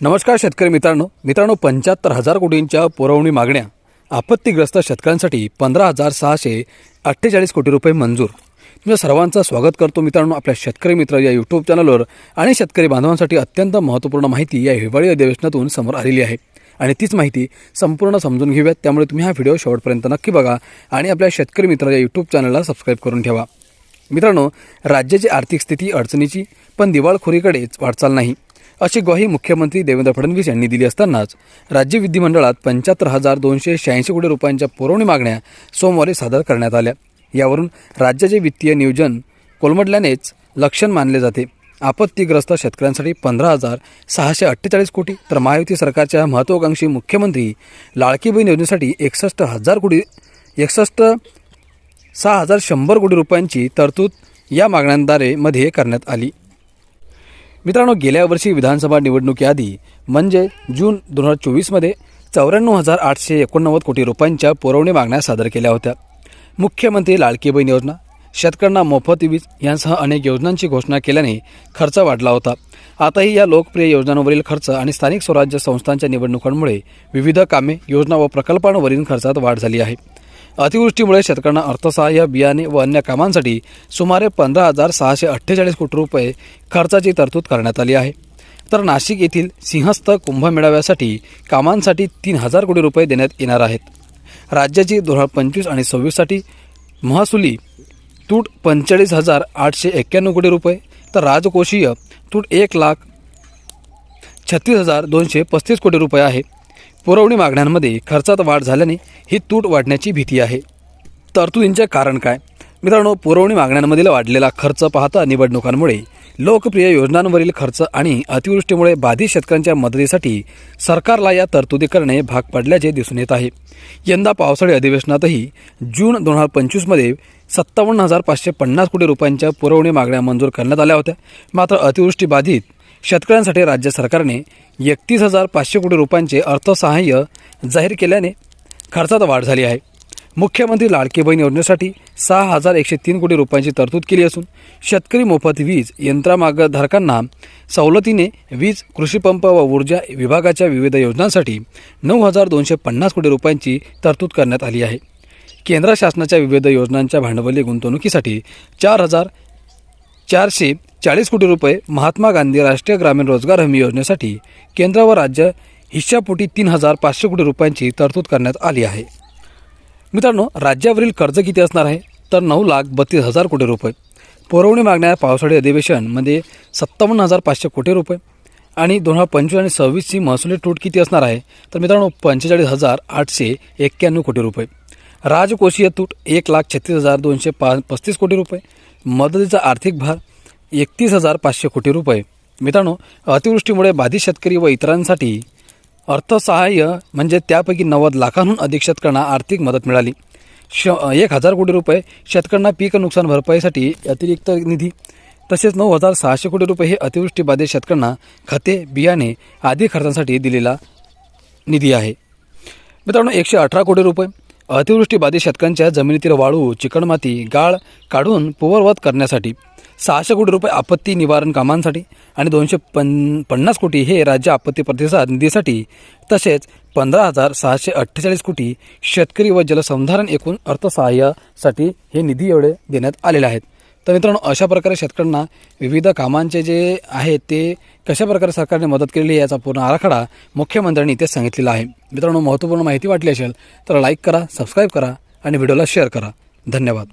नमस्कार शेतकरी मित्रांनो 75,000 कोटींच्या पुरवणी मागण्या आपत्तीग्रस्त शेतकऱ्यांसाठी 15,648 कोटी रुपये मंजूर। तुमच्या सर्वांचं स्वागत करतो मित्रांनो आपल्या शेतकरी मित्र या यूट्यूब चॅनलवर। आणि शेतकरी बांधवांसाठी अत्यंत महत्त्वपूर्ण माहिती या हिवाळी अधिवेशनातून समोर आलेली आहे आणि तीच माहिती संपूर्ण समजून घेऊयात। त्यामुळे तुम्ही हा व्हिडिओ शेवटपर्यंत नक्की बघा आणि आपल्या शेतकरी मित्र या यूट्यूब चॅनलला सबस्क्राइब करून ठेवा। मित्रांनो, राज्याची आर्थिक स्थिती अडचणीची पण दिवाळखोरीकडेच वाटचाल नाही अशी ग्वाही मुख्यमंत्री देवेंद्र फडणवीस यांनी दिली असतानाच राज्य विधिमंडळात 75,286 कोटी रुपयांच्या पुरवणी मागण्या सोमवारी सादर करण्यात आल्या। यावरून राज्याचे वित्तीय नियोजन कोलमडल्यानेच लक्षण मानले जाते। आपत्तीग्रस्त शेतकऱ्यांसाठी 15,648 कोटी तर महायुती सरकारच्या महत्त्वाकांक्षी मुख्यमंत्री लाडकी बहीण योजनेसाठी 6,100 कोटी रुपयांची तरतूद या मागण्यांद्वारे मध्ये करण्यात आली। मित्रांनो, गेल्या वर्षी विधानसभा निवडणुकीआधी म्हणजे जून 2024 मध्ये 94,889 कोटी रुपयांच्या पुरवणी मागण्या सादर केल्या होत्या। मुख्यमंत्री लाडकी बहीण योजना, शेतकऱ्यांना मोफत वीज यांसह अनेक योजनांची घोषणा केल्याने खर्च वाढला होता। आताही या लोकप्रिय योजनांवरील खर्च आणि स्थानिक स्वराज्य संस्थांच्या निवडणुकांमुळे विविध कामे, योजना व प्रकल्पांवरील खर्चात वाढ झाली आहे। अतिवृष्टीमुळे शेतकऱ्यांना अर्थसहाय्य, बियाणे व अन्य कामांसाठी सुमारे 15,648 कोटी रुपये खर्चाची तरतूद करण्यात आली आहे। तर नाशिक येथील सिंहस्थ कुंभमेळाव्यासाठी कामांसाठी 3,000 कोटी रुपये देण्यात येणार आहेत। राज्याची 2025 आणि 26साठी महसुली तूट 45,891 कोटी रुपये तर राजकोषीय तूट 1,36,235 कोटी रुपये आहे। पुरवणी मागण्यांमध्ये खर्चात वाढ झाल्याने ही तूट वाढण्याची भीती आहे। तरतुदींचे कारण काय? मित्रांनो, पुरवणी मागण्यांमधील वाढलेला खर्च पाहता निवडणुकांमुळे लोकप्रिय योजनांवरील खर्च आणि अतिवृष्टीमुळे बाधित शेतकऱ्यांच्या मदतीसाठी सरकारला या तरतुदी करणे भाग पडल्याचे दिसून येत आहे। यंदा पावसाळी अधिवेशनातही जून 2025 मध्ये 57,550 कोटी रुपयांच्या पुरवणी मागण्या मंजूर करण्यात आल्या होत्या। मात्र अतिवृष्टी बाधित शेतकऱ्यांसाठी राज्य सरकारने 31,500 कोटी रुपयांचे अर्थसहाय्य जाहीर केल्याने खर्चात वाढ झाली आहे। मुख्यमंत्री लाडकी बहीण योजनेसाठी 6,103 कोटी रुपयांची तरतूद केली असून शेतकरी मोफत वीज यंत्रमागधारकांना सवलतीने वीज, कृषीपंप व ऊर्जा विभागाच्या विविध योजनांसाठी 9,250 कोटी रुपयांची तरतूद करण्यात आली आहे। केंद्र शासनाच्या विविध योजनांच्या भांडवली गुंतवणुकीसाठी 4,440 कोटी रुपये, महात्मा गांधी राष्ट्रीय ग्रामीण रोजगार हमी योजनेसाठी केंद्र व राज्य हिश्शापोटी 3,500 कोटी रुपयांची तरतूद करण्यात आली आहे। मित्रांनो, राज्यावरील कर्ज किती असणार आहे तर 9,32,000 कोटी रुपये। पुरवणी मागण्या पावसाळी अधिवेशनमध्ये 57,500 कोटी रुपये आणि 2025 आणि 26ची महसुली तूट किती असणार आहे तर मित्रांनो 45,891 कोटी रुपये। राजकोषीय तूट 1,36,235 कोटी रुपये। मदतीचा आर्थिक भार 31,500 कोटी रुपये। मित्रांनो, अतिवृष्टीमुळे बाधित शेतकरी व इतरांसाठी अर्थसहाय्य म्हणजे त्यापैकी 90 लाखांहून अधिक शेतकऱ्यांना आर्थिक मदत मिळाली। 1,000 कोटी रुपये शेतकऱ्यांना पीक नुकसान भरपाईसाठी अतिरिक्त निधी, तसेच 9,600 कोटी रुपये हे अतिवृष्टी बाधित शेतकऱ्यांना खते, बियाणे आदी खर्चांसाठी दिलेला निधी आहे। मित्रांनो, 118 कोटी रुपये अतिवृष्टी बाधित शेतकऱ्यांच्या जमिनीतील वाळू, चिकणमाती, गाळ काढून पूर्ववत करण्यासाठी, 600 कोटी रुपये आपत्ती निवारण कामांसाठी आणि 250 कोटी हे राज्य आपत्ती प्रतिसाद निधीसाठी, तसेच 15,648 कोटी शेतकरी व जलसंधारण एकूण अर्थसहाय्यासाठी हे निधी एवढे देण्यात आलेले आहेत। तर मित्रांनो, अशा प्रकारे शेतकऱ्यांना विविध कामांचे जे आहेत ते कशा प्रकारे सरकारने मदत केलेली आहे याचा पूर्ण आराखडा मुख्यमंत्र्यांनी इथे सांगितलेला आहे। मित्रांनो, महत्त्वपूर्ण माहिती वाटली असेल तर लाईक करा, सबस्क्राईब करा आणि व्हिडिओला शेअर करा। धन्यवाद।